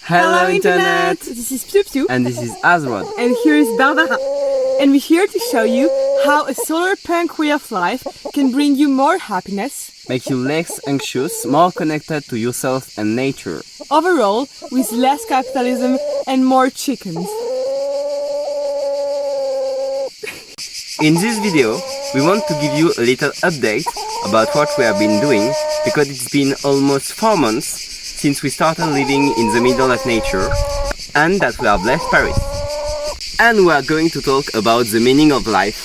Hello Internet! This is PiouPiou And this is Azrod. and here is Barbara. And we're here to show you how a Solarpunk way of life can bring you more happiness, Make you less anxious, more connected to yourself and nature. overall with less capitalism and more chickens. In this video, we want to give you a little update about what we have been doing, because it's been almost 4 months since we started living in the middle of nature and that we have left Paris. And we are going to talk about the meaning of life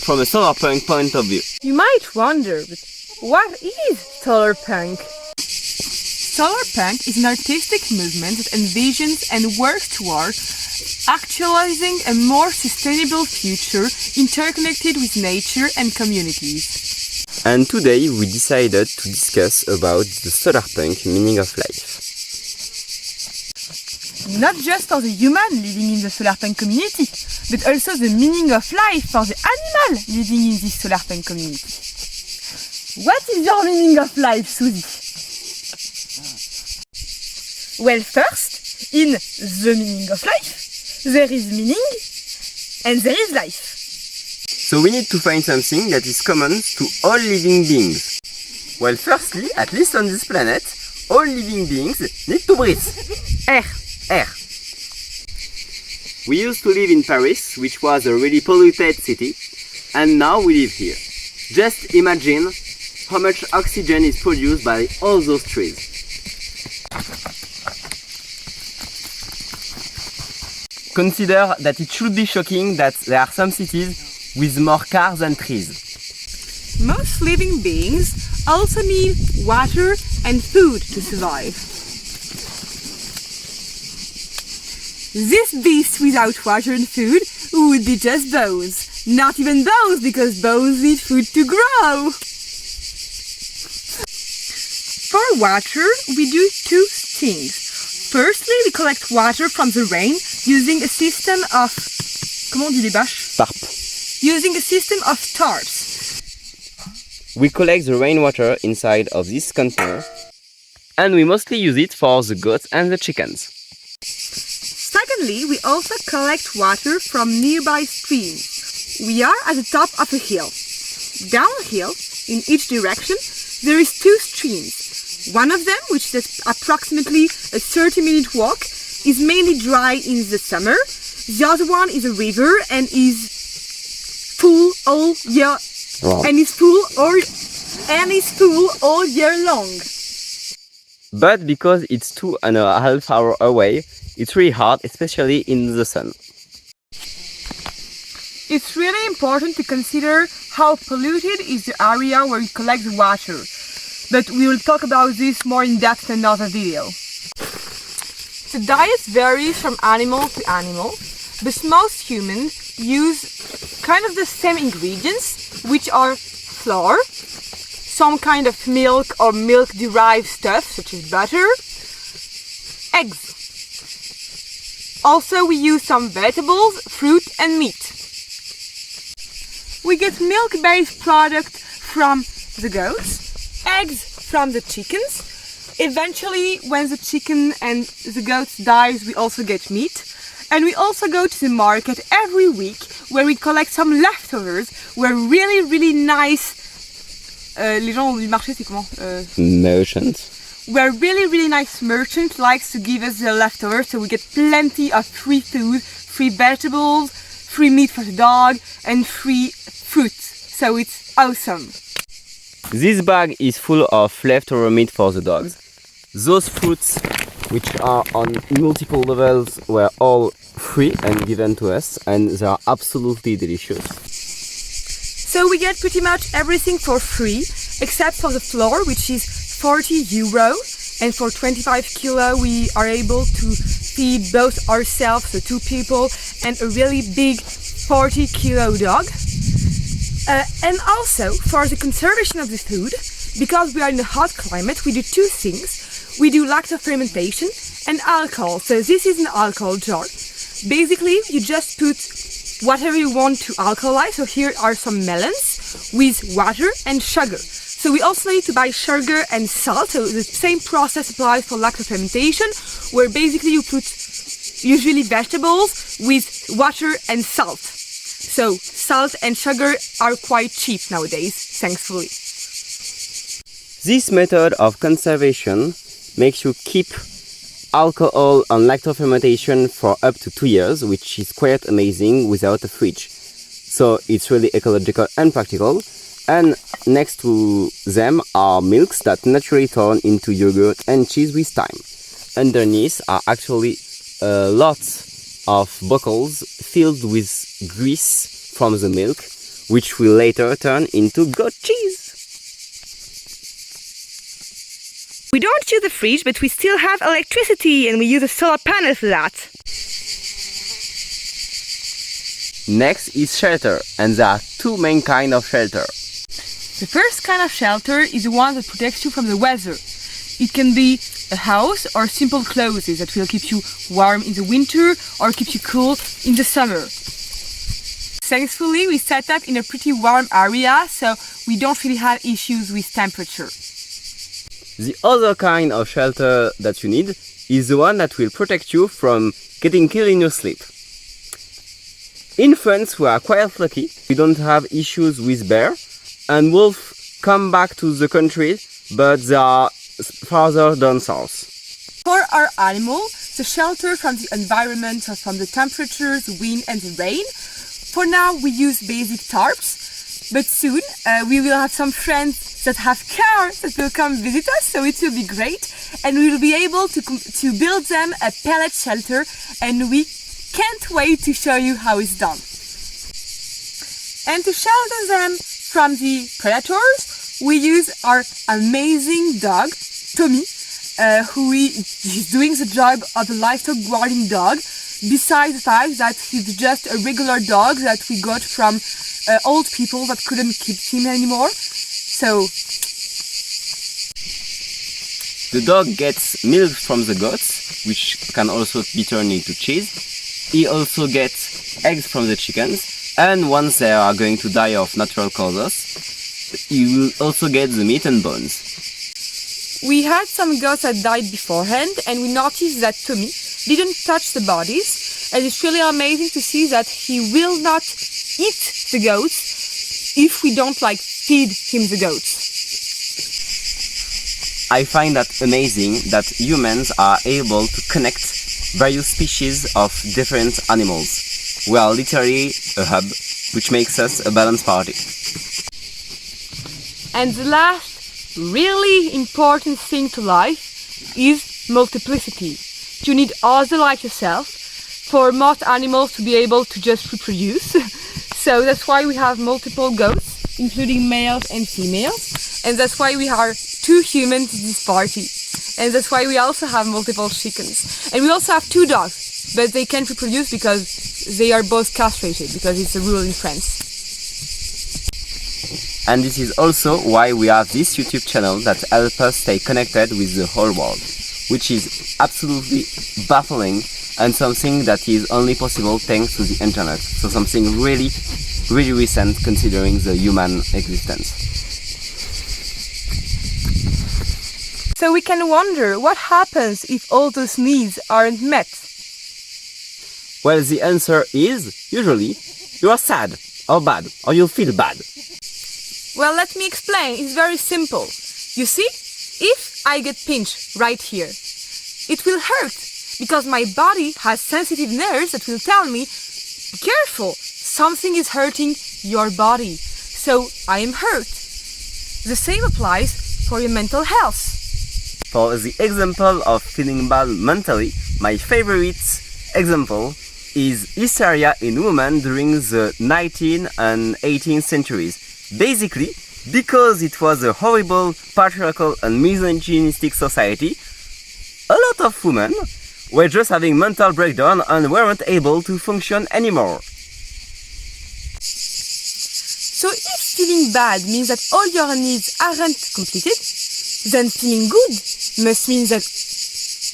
from a Solarpunk point of view. You might wonder, but what is Solarpunk? Solarpunk is an artistic movement that envisions and works toward actualizing a more sustainable future interconnected with nature and communities. And today we decided to discuss about the Solarpunk meaning of life. Not just for the human living in the Solarpunk community, but also the meaning of life for the animal living in this Solarpunk community. What is your meaning of life, Suzy? Well, first, in the meaning of life, there is meaning and there is life. So we need to find something that is common to all living beings. Well, firstly, at least on this planet, all living beings need to breathe. Air. We used to live in Paris, which was a really polluted city, and now we live here. Just imagine how much oxygen is produced by all those trees. Consider that it should be shocking that there are some cities with more cars than trees. Most living beings also need water and food to survive. These beasts without water and food would be just bones. Not even bones, because bones need food to grow. For water, we do two things. Firstly, we collect water from the rain using a system of... Comment on dit les bâches? Tarp. Using a system of tarps. We collect the rainwater inside of this container, and we mostly use it for the goats and the chickens. Secondly, we also collect water from nearby streams. We are at the top of a hill. Downhill, in each direction, there is two streams. One of them, which is approximately a 30-minute walk, is mainly dry in the summer. The other one is a river and is full all year and is full all year long. But because it's 2.5 hours away, it's really hard, especially in the sun. It's really important to consider how polluted is the area where we collect the water. But we will talk about this more in depth in another video. The diet varies from animal to animal, but most humans use kind of the same ingredients, which are flour, some kind of milk or milk-derived stuff such as butter, eggs. Also, we use some vegetables, fruit and meat. We get milk-based products from the goats, eggs from the chickens. Eventually, when the chicken and the goats dies, we also get meat. And we also go to the market every week where we collect some leftovers, where really nice... les gens du marché, c'est comment? Merchants. Where really nice merchant likes to give us the leftovers, so we get plenty of free food, free vegetables, free meat for the dog, and free fruits. So it's awesome. This bag is full of leftover meat for the dogs. Those fruits, which are on multiple levels, were all free and given to us, and they are absolutely delicious. So we get pretty much everything for free, except for the flour, which is €40, and for 25 kilo we are able to feed both ourselves, the 2 people, and a really big 40 kilo dog. And also, for the conservation of the food, because we are in a hot climate, we do two things. We do lacto-fermentation and alcohol. So this is an alcohol jar. Basically, you just put whatever you want to alkalize. So here are some melons with water and sugar. So we also need to buy sugar and salt. So the same process applies for lactofermentation, where basically you put usually vegetables with water and salt. So salt and sugar are quite cheap nowadays, thankfully. This method of conservation makes you keep alcohol and lactofermentation for up to 2 years, which is quite amazing without a fridge. So it's really ecological and practical. And next to them are milks that naturally turn into yogurt and cheese with time. Underneath are actually lots of bottles filled with grease from the milk, which will later turn into goat cheese. We don't use the fridge, but we still have electricity and we use a solar panel for that. Next is shelter, and there are two main kinds of shelter. The first kind of shelter is the one that protects you from the weather. It can be a house or simple clothes that will keep you warm in the winter or keep you cool in the summer. Thankfully, we set up in a pretty warm area, so we don't really have issues with temperature. The other kind of shelter that you need is the one that will protect you from getting killed in your sleep. In France, we are quite lucky. We don't have issues with bear, and wolves come back to the country, but they are farther down south. For our animal, the shelter from the environment or from the temperature, the wind and the rain. For now, we use basic tarps, but soon we will have some friends that have cars that will come visit us, so it will be great, and we will be able to build them a pellet shelter, and we can't wait to show you how it's done. And to shelter them from the predators, we use our amazing dog, Tommy, who is doing the job of a livestock guarding dog, besides the fact that he's just a regular dog that we got from old people that couldn't keep him anymore. So the dog gets milk from the goats, which can also be turned into cheese. He also gets eggs from the chickens, and once they are going to die of natural causes, he will also get the meat and bones. We had some goats that died beforehand, and we noticed that Tommy didn't touch the bodies, and it's really amazing to see that he will not eat the goats if we don't feed him the goats. I find that amazing that humans are able to connect various species of different animals. We are literally a hub, which makes us a balanced party. And the last really important thing to life is multiplicity. You need others like yourself for most animals to be able to just reproduce. So that's why we have multiple goats, including males and females. And that's why we are 2 humans in this party. And that's why we also have multiple chickens. And we also have 2 dogs, but they can't reproduce because they are both castrated, because it's a rule in France. And this is also why we have this YouTube channel that helps us stay connected with the whole world, which is absolutely baffling and something that is only possible thanks to the internet. So something really, really recent considering the human existence. So we can wonder what happens if all those needs aren't met. Well, the answer is, usually, you are sad, or bad, or you feel bad. Well, let me explain. It's very simple. You see, if I get pinched right here, it will hurt because my body has sensitive nerves that will tell me, be careful, something is hurting your body. So I am hurt. The same applies for your mental health. For the example of feeling bad mentally, my favorite example is hysteria in women during the 19th and 18th centuries. Basically, because it was a horrible, patriarchal and misogynistic society, a lot of women were just having mental breakdown and weren't able to function anymore. So if feeling bad means that all your needs aren't completed, then feeling good must mean that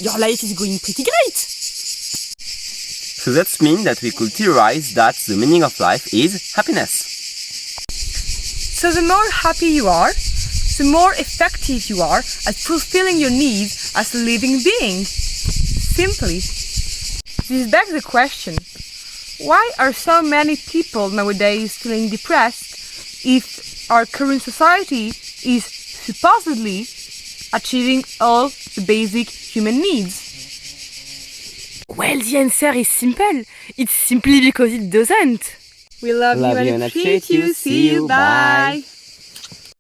your life is going pretty great. So that means that we could theorize that the meaning of life is happiness. So the more happy you are, the more effective you are at fulfilling your needs as a living being. Simply. This begs the question, why are so many people nowadays feeling depressed if our current society is supposedly achieving all the basic human needs? Well, the answer is simple. It's simply because it doesn't. We love you and appreciate you. See you. Bye.